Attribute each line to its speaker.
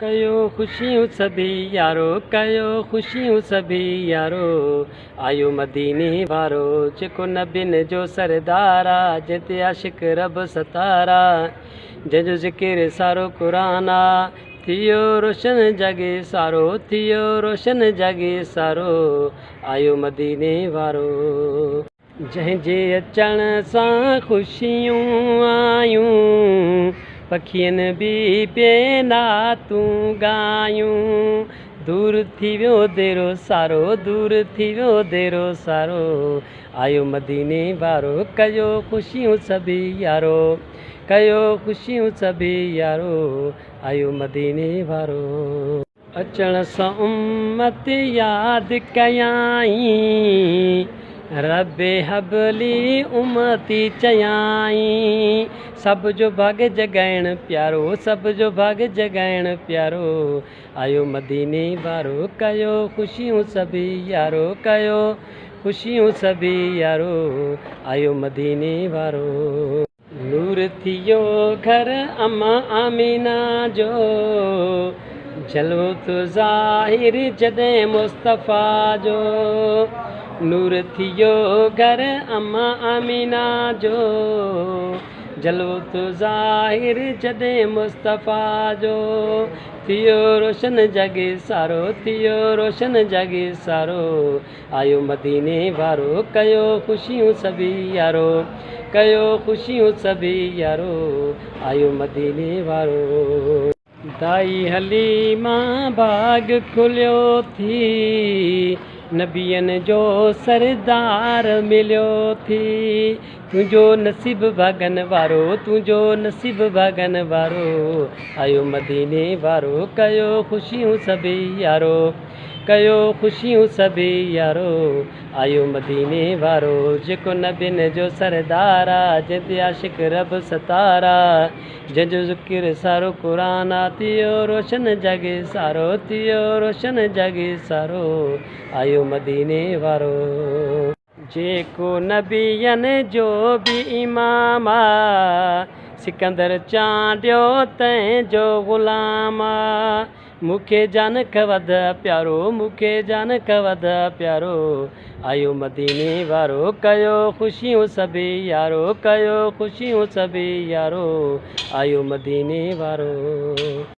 Speaker 1: कयो ख़ुशियूं सभी यारो, कयो ख़ुशियूं सभी यारो। आयो मदीने वारो जेको नबियुनि जो सरदार आहे, जिते आशिक रब सतारा, जंहिंजो ज़िकिर सारो क़ुरान आहे। थियो रोशन जगे सारो, थियो रोशन जगे सारो। आयो मदीने वारो जंहिंजे अचण सां ख़ुशियूं आयूं, पखियुनि बि पिए नातूं ॻायूं। दूर थी वियो देरो सारो, दूर थी वियो देरो सारो। आयो मदीने वारो कयो ख़ुशियूं सभी यारो, कयो ख़ुशियूं सभी यारो। आयो मदीने वारो अचण सां उम्मत यादि कयाई, रबे हबली उम्मती चयाई। सब जो भाग जगाइण प्यारो, सब जो भाग जगाइण प्यारो। आयो मदीने वारो कयो ख़ुशियूं सभी यारो, कयो ख़ुशियूं सभी यारो। आयो मदीने वारो नूर थियो घर अम्मा आमीना जो, जलवो तो ज़ाहिर जॾहिं मुस्तफ़ा जो। नूर थियो घर अम्मा आमीना जो, जलवो तो ज़ाहिर जॾहिं मुस्तफ़ा जो। थियो रोशन जगे सारो, थियो रोशन जगे सारो। आयो मदीने वारो कयो ख़ुशियूं सभी यारो, कयो ख़ुशियूं सभी यारो। आयो मदीने वारो दाई हलीमा बाग खुलियो थी, नबियनि जो सरदार मिलियो थी। तुंहिंजो नसीब भागन वारो, तुंहिंजो नसीब भागन वारो। आयो मदीने वारो कयो ख़ुशियूं सभी यारो, कयो ख़ुशियूं सभी यारो। आयो मदीने वारो जेको नबियुनि जो सरदार आहे, जिते आशिक रब सतारा, जंहिंजो ज़िकिर सारो क़ुरान आहे। थियो रोशन जगे सारो, थियो रोशन जगे सारो। आयो मदीने वारो जेको नबियनि जो बि इमाम आहे, सिकंदर चांडियो तंहिंजो ग़ुलाम आहे। मूंखे जानक वध प्यारो, मूंखे जानक वध प्यारो। आयो मदीने वारो कयो ख़ुशियूं सभी यारो, कयो ख़ुशियूं सभी यारो। आयो मदीने वारो।